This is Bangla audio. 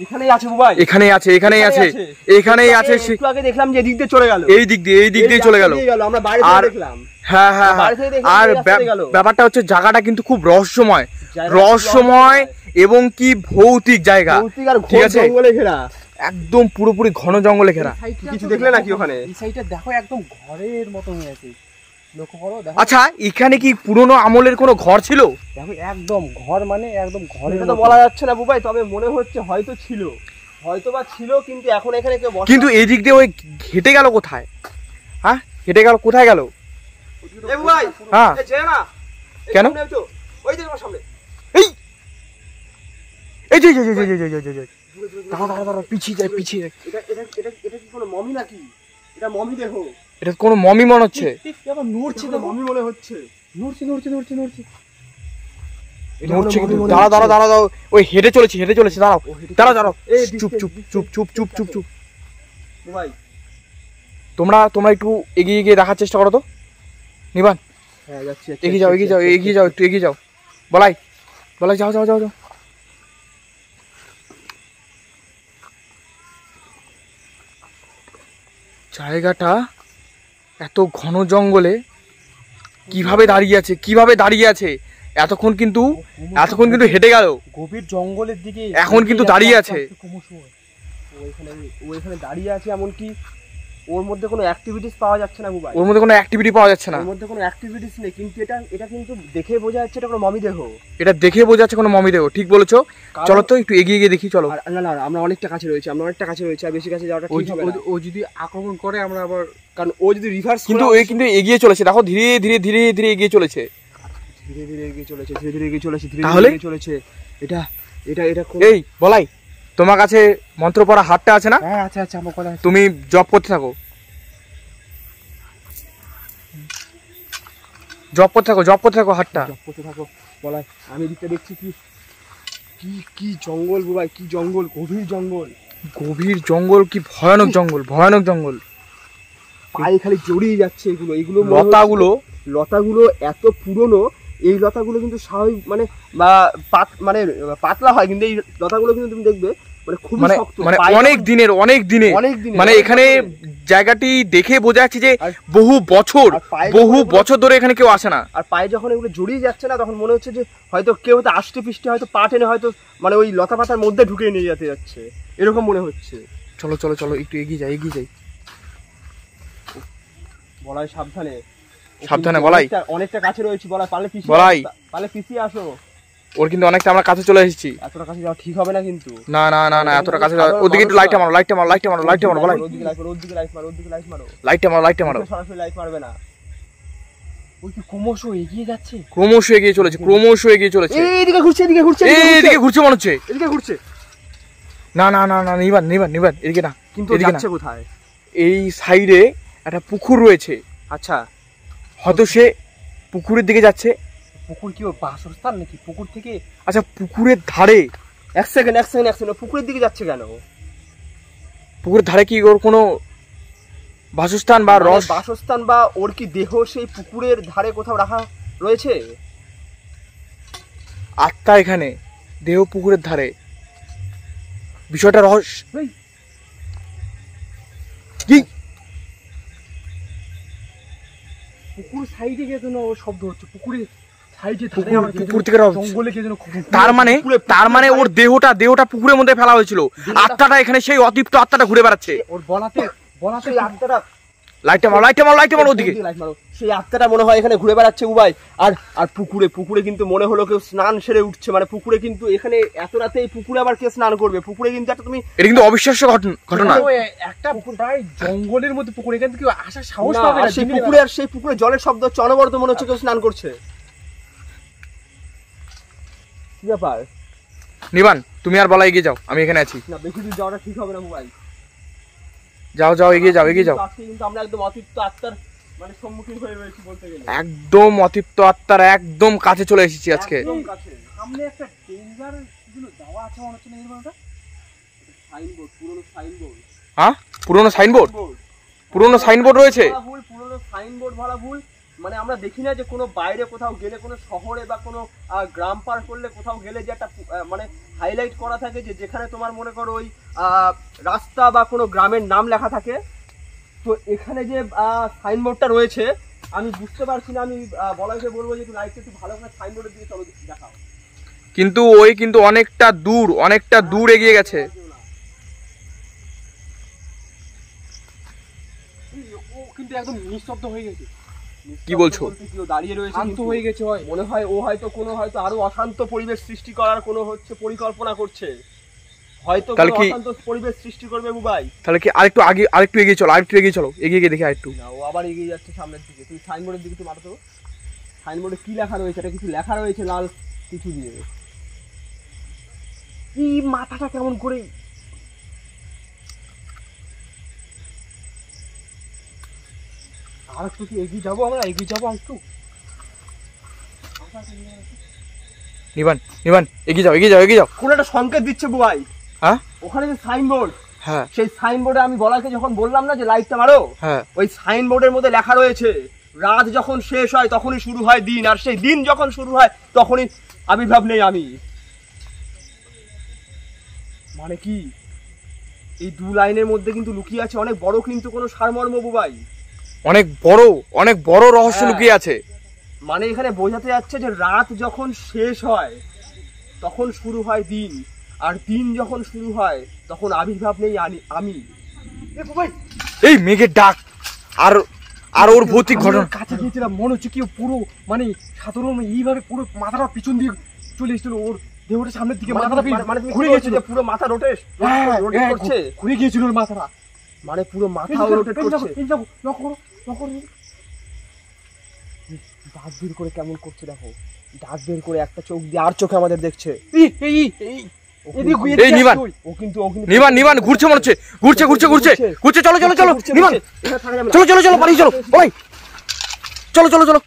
এখানেই আছে ভাই, এখানেই আছে, এখানেই আছে, এখানেই আছে। একটু আগে দেখলাম যে এদিক দিয়ে চলে গেল, এই দিক দিয়ে চলে গেল। আমরা বাইরে থেকে দেখলাম। হ্যাঁ হ্যাঁ, আর ব্যাপারটা হচ্ছে জায়গাটা কিন্তু খুব রহস্যময় এবং কি ভৌতিক জায়গা, ঠিক আছে? জঙ্গলে ঘেরা, একদম পুরোপুরি ঘন জঙ্গলে ঘেরা। কিছু দেখলে নাকি ওখানে? এই সাইডটা দেখো একদম ঘরের মতো হয়ে আছে, লক্ষ্য করো। আচ্ছা, এখানে কি পুরনো আমলের কোনো ঘর ছিল? দেখো একদম ঘর, মানে একদম ঘরের তো বলা যাচ্ছে না বুবাই, তবে মনে হচ্ছে হয়তো ছিল, হয়তোবা ছিল, কিন্তু এখন এখানে কেউ বসে। কিন্তু এই দিক দিয়ে ওই হেঁটে গেল কোথায়? হ্যাঁ, হেঁটে গেল কোথায় গেল? এ বুবাই, হ্যাঁ এ যেও না। কেন? ওই যে তোমার সামনে, এই যে দাঁড়া, পিছিয়ে যায়। এটা কি কোনো মমি নাকি? এটা মমি দেখো, এটা কোনো মমি মনে হচ্ছে। আবার নড়ছে, তো মমি মনে হচ্ছে। নড়ছে। কিন্তু দাঁড়াও, ওই হেঁটে চলেছে, দাঁড়াও। চুপ। ভাই তোমরা একটু এগিয়ে দেখার চেষ্টা করো তো। নিবান, হ্যাঁ যাচ্ছি, এগিয়ে যাও, একটু এগিয়ে যাও। বলাই, যাও। জায়গাটা এত ঘন জঙ্গলে কিভাবে দাঁড়িয়ে আছে? এতক্ষণ কিন্তু হেঁটে গেল গভীর জঙ্গলের দিকে, এখন কিন্তু দাঁড়িয়ে আছে। ওইখানে দাঁড়িয়ে আছে, এমনকি ওর মধ্যে কোনো অ্যাক্টিভিটিস পাওয়া যাচ্ছে না ভাই। ওর মধ্যে কোনো অ্যাক্টিভিটি পাওয়া যাচ্ছে না, ওর মধ্যে কোনো অ্যাক্টিভিটিস নেই, কিন্তু এটা কিন্তু দেখে বোঝা যাচ্ছে এটা কোনো মমি দেহ। এটা দেখে বোঝা যাচ্ছে কোনো মমি দেহ, ঠিক বলেছো। চলো তো একটু এগিয়ে দেখি, চলো। না, আমরা অনেকটা কাছে রয়েছে, আর বেশি কাছে যাওয়াটা ঠিক হবে না। ও যদি আক্রমণ করে আমরা আবার, কারণ ও যদি রিভার্স, কিন্তু এগিয়ে চলেছে, দেখো ধীরে ধীরে এগিয়ে চলেছে, ধীরে এগিয়ে চলেছে। তাহলে এটা এই বলাই, তোমার কাছে মন্ত্র পড়া হাতটা আছে না? হ্যাঁ আচ্ছা আমার কথা, তুমি জপ করতে থাকো, হাতটা জপ করতে থাকো। বলাই, আমি দিকটা দেখছি কি জঙ্গল ভাই, কি জঙ্গল, গভীর জঙ্গল, কি ভয়ানক জঙ্গল। পায়ে খালি জড়িয়ে যাচ্ছে এগুলো লতাগুলো এত পুরনো। এই লতাগুলো কিন্তু স্বাভাবিক মানে পাতলা হয়, কিন্তু এই লতাগুলো কিন্তু তুমি দেখবে খুবই শক্ত, অনেক দিনের মানে এখানে জায়গাটি দেখে বোঝা যাচ্ছে যে বহু বছর ধরে এখানে কেউ আসে না। আর পায়ে যখন এগুলো জড়িয়ে যাচ্ছে না, তখন মনে হচ্ছে যে হয়তো কেউ আষ্টে পিষ্টে হয়তো পা টেনে হয়তো ওই লতা পাতার মধ্যে ঢুকিয়ে নিয়ে যেতে যাচ্ছে, এরকম মনে হচ্ছে। চলো একটু এগিয়ে যাই। বলাই সাবধানে বলাই, অনেকটা কাছে রয়েছে। পারলে পিছিয়ে আসো। ওর কিন্তু অনেকটা আমরা কাছে চলে এসেছি। এতটা কাছে যাওয়া ঠিক হবে না কিন্তু। না, এতটা কাছে যাওয়া। ওদিকে একটু লাইটটা মারো বলাই। ওদিকে লাইট মারো। লাইটটা মারো। সরাসরি লাইট মারবে না। ওই কি ক্রমশ এগিয়ে যাচ্ছে, ক্রমশ এগিয়ে চলেছে। এইদিকে ঘুরছে মনে হচ্ছে। এদিকে ঘুরছে। না, নিবান, এদিকে না। কিন্তু যাচ্ছে কোথায়? এই সাইডে একটা পুকুর রয়েছে। আচ্ছা, হয়তো সে পুকুরের দিকে যাচ্ছে। পুকুর কি ওর বাসস্থান নাকি? পুকুর থেকে, আচ্ছা, পুকুরের ধারে এক সেকেন্ড, পুকুরের দিকে যাচ্ছে কেন? পুকুরের ধারে কি ওর কোনো বাসস্থান বা ওর কি দেহ সেই পুকুরের ধারে কোথাও রাখা রয়েছে? আত্মা এখানে, দেহ পুকুরের ধারে, বিষয়টা রহস্য। কি পুকুর সাইডে কে যেন শব্দ হচ্ছে, পুকুর থেকে জঙ্গলে কে যেন। তার মানে ওর দেহটা পুকুরের মধ্যে ফেলা হয়েছিল, আত্মাটা এখানে সেই অতৃপ্ত আত্মাটা ঘুরে বেড়াচ্ছে। ওর বলাতে আত্মাটা, লাইটটা মারো ওদিকে। সেই আত্মাটা মনে হয় এখানে ঘুরে বেড়াচ্ছে উবাই। আর পুকুরে কিন্তু মনে হলো কেউ স্নান সেরে উঠছে। পুকুরে কিন্তু এখানে এত রাতে এই পুকুরে আবার কে স্নান করবে? পুকুরে কিন্তু এটা কিন্তু অবিশ্বাস্য ঘটনা। একটা প্রায় জঙ্গলের মধ্যে পুকুর, এখান থেকে আসার সাহস পাবে না। সেই পুকুরে জলের শব্দ হচ্ছে, অনবরত মনে হচ্ছে কেউ স্নান করছে। কি ব্যাপার? নিবান, তুমি আর বলা এগিয়ে যাও, আমি এখানে আছি। না, বেশি দূর যাওয়াটা ঠিক হবে না মোবাইল। যাও, এগিয়ে যাও। কিন্তু আমরা একদম অতৃপ্ত আত্মার সম্মুখীন হয়ে রয়েছি বলতে গেলে। একদম অতৃপ্ত আত্মার একদম কাছে চলে এসেছি আজকে। সামনে একটা ডেঞ্জার দেওয়া আছে মনে হচ্ছে না? এর সাইনবোর্ড, পুরনো সাইনবোর্ড। হ্যাঁ, পুরনো সাইনবোর্ড রয়েছে। পুরনো সাইনবোর্ড ভরা ভুল। মানে আমরা দেখি না যে কোনো বাইরে কোথাও গেলে, কোনো শহরে বা কোনো গ্রাম পার করলে কোথাও গেলে যে একটা মানে হাইলাইট করা থাকে যে যেখানে তোমার মনে করো ওই রাস্তা বা কোনো গ্রামের নাম লেখা থাকে। তো এখানে যে সাইনবোর্ডটা রয়েছে আমি বুঝতে পারছি না, আমি বলাকে বলবো যে একটু লাইটটা একটু ভালো করে সাইনবোর্ডের দিকে চলো দেখাও। কিন্তু ওই কিন্তু অনেকটা দূর এগিয়ে গেছে। ও কিন্তু একদম নিঃশব্দ হয়ে গেছে। কি বলছো? কেউ দাঁড়িয়ে রয়েছে, শান্ত কিন্তু হয়ে গেছে হয়। মনে হয় ও হয়তো কোনো হয়তো আরো অশান্ত পরিবেশ সৃষ্টি করার কোনো হচ্ছে পরিকল্পনা করছে, হয়তো তাহলে কোনো কি অশান্ত পরিবেশ সৃষ্টি করবে বুবাই। তাহলে কি আরেকটু এগিয়ে চলো, এগিয়ে গিয়ে দেখি আরেকটু। না, ও আবার এগিয়ে যাচ্ছে সামনের দিকে। তুমি সাইনবোর্ডের দিকে একটু মারো তো। সাইনবোর্ডে কি লেখা রয়েছে? এটা কিছু লেখা রয়েছে লাল কিছু দিয়ে। কি মাথাটা কেমন করে আর একটু কি এগিয়ে যাবো, আমরা এগিয়ে যাবো একটু। নিবান এগিয়ে যাও। কোন একটা সংকেত দিচ্ছে বুবাই। হ্যাঁ ওখানে যে সাইনবোর্ড, হ্যাঁ সেই সাইনবোর্ডে আমি বলাকে যখন বললাম না যে লাইটটা মারো, হ্যাঁ ওই সাইনবোর্ডের মধ্যে লেখা রয়েছে রাত যখন শেষ হয় তখনই শুরু হয় দিন, আর সেই দিন যখন শুরু হয় তখনই আবির্ভাব নেই আমি। মানে কি এই দু লাইনের মধ্যে কিন্তু লুকিয়ে আছে অনেক বড় কিন্তু কোনো সারমর্ম বুবাই, অনেক বড় রহস্য হ্যাঁ। লুকিয়ে আছে। মানে এখানে বোঝাতে যাচ্ছে যে রাত যখন শেষ হয় তখন শুরু হয় দিন, আর দিন যখন শুরু হয় তখন আবির্ভাব নেই আমি। এই মেঘের ডাক আর ওর ভৌতিক ঘটনা। কাছে গিয়েছিলাম, মনে হচ্ছে কি পুরো মানে সাধারণ এইভাবে পুরো মাথাটা পিছন দিয়ে চলে এসেছিল, ওর দেহটা সামনের দিকে মাথাটা ঘুরে গেছিল, পুরো মাথা রোটেট করছে, ঘুরে গিয়েছিল ওর মাথাটা, মানে পুরো মাথা রোটেট করছে। দাঁত বের করে কেমন করছে দেখো, দাঁত বের করে একটা চোখ দিয়ে আর চোখে আমাদের দেখছে। এই নিবান ঘুরছে মনে হচ্ছে, ঘুরছে। চলো নিবান, চলো পালিয়ে চলো, চলো।